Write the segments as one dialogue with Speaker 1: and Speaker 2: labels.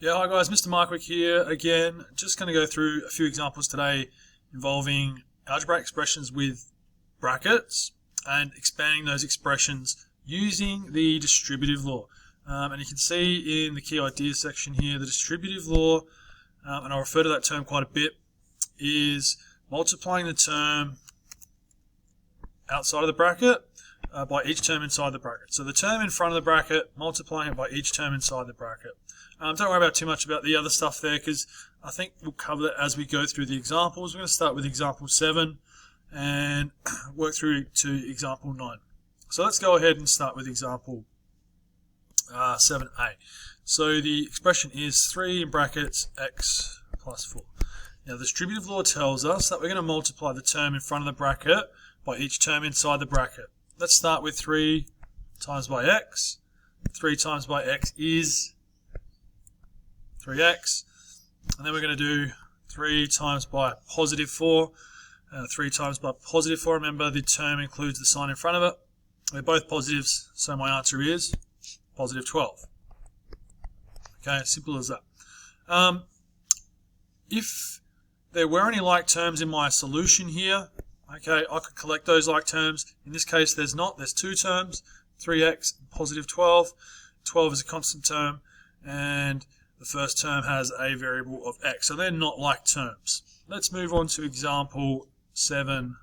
Speaker 1: Yeah, hi guys, Mr. Markwick here again. Just going to go through a few examples today involving algebraic expressions with brackets and expanding those expressions using the distributive law. And you can see in the key ideas section here, the distributive law, and I'll refer to that term quite a bit, is multiplying the term outside of the bracket by each term inside the bracket. So the term in front of the bracket, multiplying it by each term inside the bracket. Don't worry about too much about the other stuff there because I think we'll cover that as we go through the examples. We're going to start with example 7 and work through to example 9. So let's go ahead and start with example 7a. So the expression is 3 in brackets x plus 4. Now the distributive law tells us that we're going to multiply the term in front of the bracket by each term inside the bracket. Let's start with 3 times by x. 3 times by x is 3x, and then we're going to do 3 times by positive 4, 3 times by positive 4. Remember, the term includes the sign in front of it. They're both positives, so my answer is positive 12. Okay, simple as that. If there were any like terms in my solution here, okay, I could collect those like terms. In this case, there's not. There's two terms, 3x and positive 12. 12 is a constant term, and the first term has a variable of x, so they're not like terms. Let's move on to example 7b.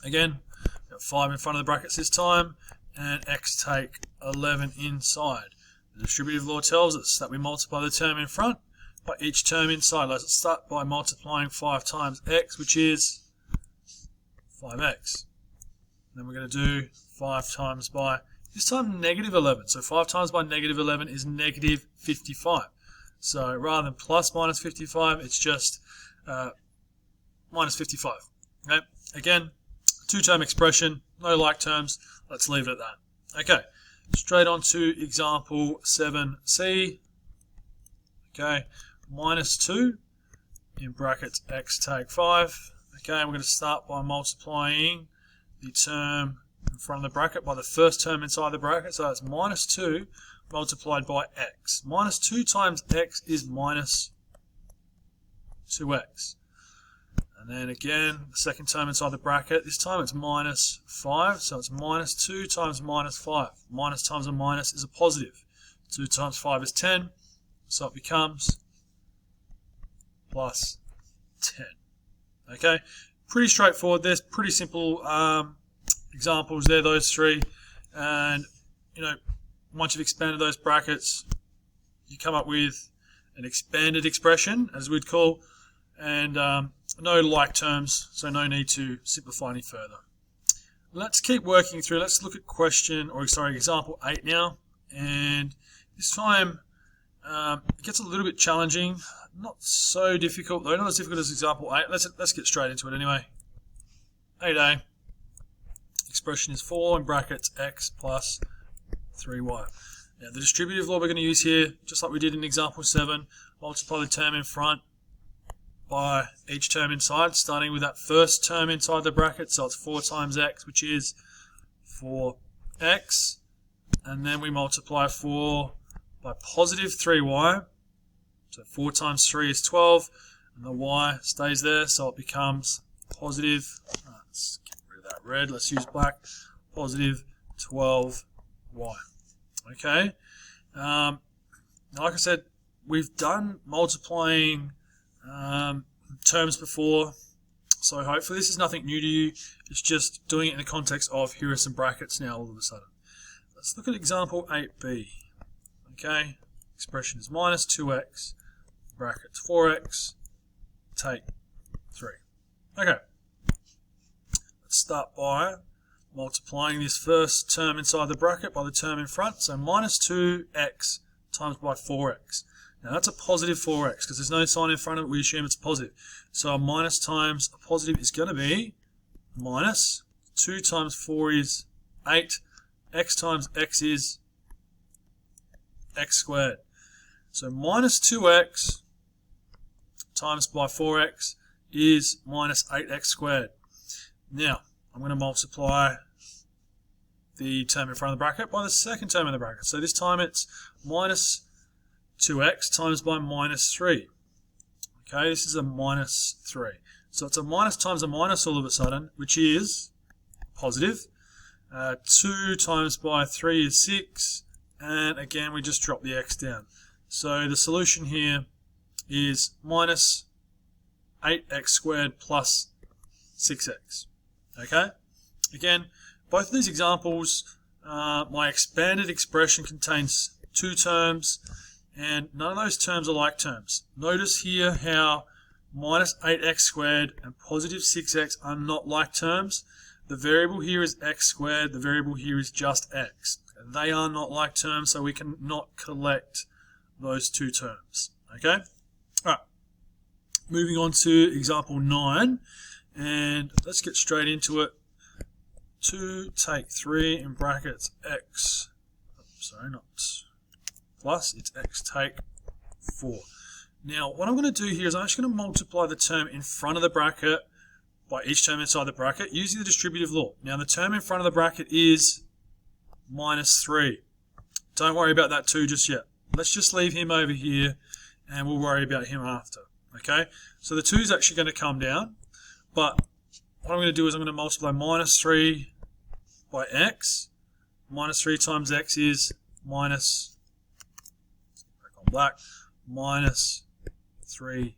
Speaker 1: Again, we've got 5 in front of the brackets this time, and x take 11 inside. The distributive law tells us that we multiply the term in front by each term inside. Let's start by multiplying 5 times x, which is 5x. Then we're going to do 5 times by, this time negative 11. So 5 times by negative 11 is negative 55. So rather than plus minus 55, it's just minus 55. Okay. Again, two-term expression, no like terms. Let's leave it at that. Okay. Straight on to example 7c. Okay. Minus 2 in brackets x take 5. Okay. We're going to start by multiplying the term in front of the bracket by the first term inside the bracket. So that's minus 2 multiplied by x. Minus 2 times x is minus 2x. And then again, the second term inside the bracket, this time it's minus 5. So it's minus 2 times minus 5. Minus times a minus is a positive. 2 times 5 is 10. So it becomes plus 10. Okay, pretty straightforward. There's pretty simple examples there, those three, and once you've expanded those brackets, you come up with an expanded expression, as we'd call, and no like terms, so no need to simplify any further. Let's keep working through. Let's look at example 8 now, and this time it gets a little bit challenging. Not so difficult though, not as difficult as example 8. Let's get straight into it anyway. 8a. Expression is 4 in brackets x plus 3y. Now the distributive law we're going to use here, just like we did in example 7, multiply the term in front by each term inside, starting with that first term inside the bracket. So it's 4 times x, which is 4x, and then we multiply 4 by positive 3y. So 4 times 3 is 12, and the y stays there, so it becomes positive. Let's get rid of that red. Let's use black. Positive 12y. Okay. Now, like I said, we've done multiplying terms before, so hopefully this is nothing new to you. It's just doing it in the context of here are some brackets now all of a sudden. Let's look at example 8b. Okay. Expression is minus 2x, brackets 4x, take 3. Okay. Let's start by multiplying this first term inside the bracket by the term in front. So minus 2x times by 4x. Now that's a positive 4x because there's no sign in front of it. We assume it's positive. So a minus times a positive is going to be minus 2 times 4 is 8. X times x is x squared. So minus 2x times by 4x is minus 8x squared. Now, I'm going to multiply the term in front of the bracket by the second term in the bracket. So this time it's minus 2x times by minus 3. Okay, this is a minus 3. So it's a minus times a minus all of a sudden, which is positive. 2 times by 3 is 6. And again, we just drop the x down. So the solution here is minus 8x squared plus 6x. Okay? Again, both of these examples, my expanded expression contains two terms, and none of those terms are like terms. Notice here how minus 8x squared and positive 6x are not like terms. The variable here is x squared, the variable here is just x. They are not like terms, so we cannot collect those two terms. Okay? Alright. Moving on to example 9, and let's get straight into it. 2 take 3 in brackets x, sorry, not plus, it's x take 4. Now, what I'm going to do here is I'm actually going to multiply the term in front of the bracket by each term inside the bracket using the distributive law. Now, the term in front of the bracket is minus 3. Don't worry about that 2 just yet. Let's just leave him over here, and we'll worry about him after. Okay? So the 2 is actually going to come down, but what I'm going to do is I'm going to multiply minus 3 by x. Minus 3 times x is minus, back on black, minus 3x.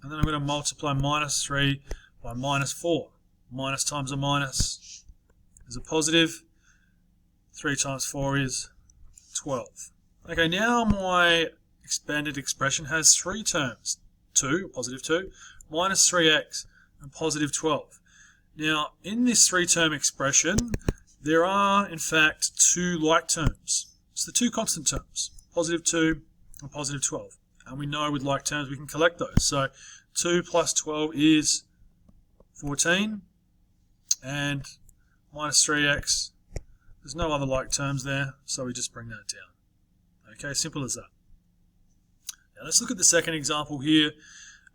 Speaker 1: And then I'm going to multiply minus 3 by minus 4. Minus times a minus is a positive. 3 times 4 is 12. Okay, now my expanded expression has three terms. 2, positive 2, minus 3x, and positive 12. Now, in this three-term expression, there are, in fact, two like terms. It's the two constant terms, positive 2 and positive 12. And we know with like terms we can collect those. So 2 plus 12 is 14, and minus 3x, there's no other like terms there, so we just bring that down. Okay, simple as that. Now let's look at the second example here,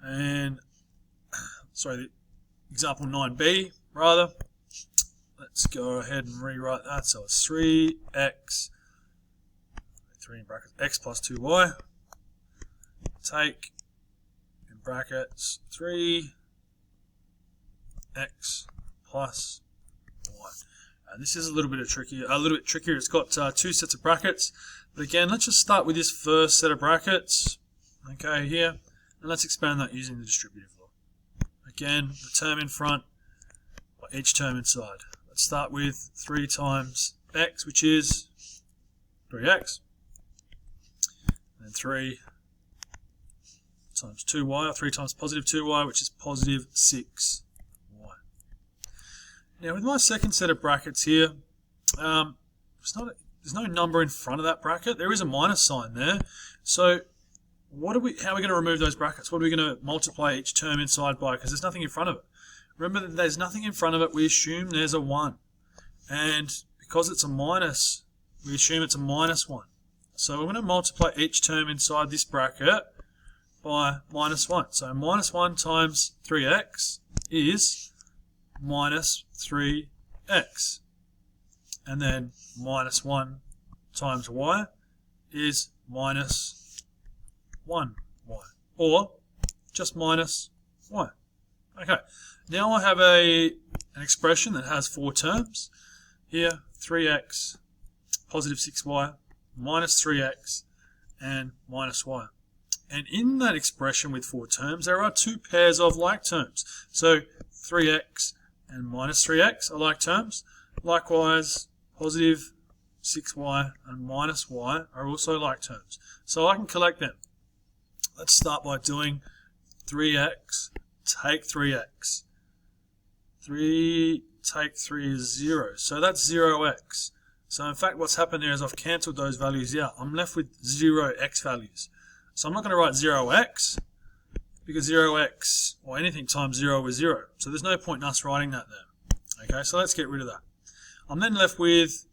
Speaker 1: and sorry, example 9b, rather. Let's go ahead and rewrite that. So it's 3x, 3 in brackets, x plus 2y, take, in brackets, 3x plus y. This is a little bit trickier. It's got two sets of brackets. But again, let's just start with this first set of brackets, okay, here, and let's expand that using the distributive law. Again, the term in front, or each term inside. Let's start with 3 times x, which is 3x. And then 3 times 2y, or 3 times positive 2y, which is positive 6y. Now, with my second set of brackets here, there's no number in front of that bracket. There is a minus sign there. So how are we going to remove those brackets? What are we going to multiply each term inside by? Because there's nothing in front of it. Remember that there's nothing in front of it. We assume there's a 1. And because it's a minus, we assume it's a minus 1. So we're going to multiply each term inside this bracket by minus 1. So minus 1 times 3x is minus 3x. And then minus 1 times y is minus 1y. Or just minus y. Okay, now I have an expression that has 4 terms. Here, 3x, positive 6y, minus 3x, and minus y. And in that expression with 4 terms, there are 2 pairs of like terms. So 3x and minus 3x are like terms. Likewise, positive 6y and minus y are also like terms. So I can collect them. Let's start by doing 3x take 3x. 3 take 3 is 0. So that's 0x. So in fact what's happened there is I've cancelled those values out. I'm left with 0x values. So I'm not going to write 0x because 0x or anything times 0 is 0. So there's no point in us writing that there. Okay, so let's get rid of that. I'm then left with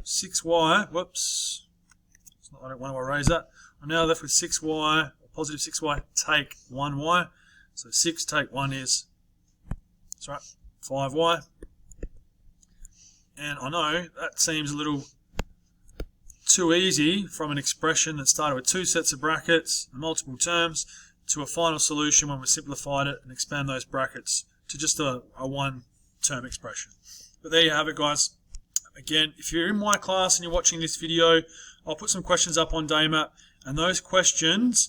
Speaker 1: 6y. Whoops. I don't want to erase that. I'm now left with 6y, positive 6y, take 1y. So 6 take 1 is, that's right, 5y. And I know that seems a little too easy from an expression that started with two sets of brackets and multiple terms to a final solution when we simplified it and expand those brackets to just a one-term expression. But there you have it, guys. Again, if you're in my class and you're watching this video, I'll put some questions up on DayMap, and those questions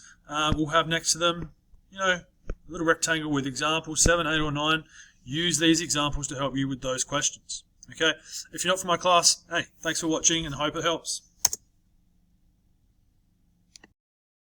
Speaker 1: will have next to them, a little rectangle with examples 7, 8, or 9. Use these examples to help you with those questions. Okay, if you're not from my class, hey, thanks for watching and hope it helps.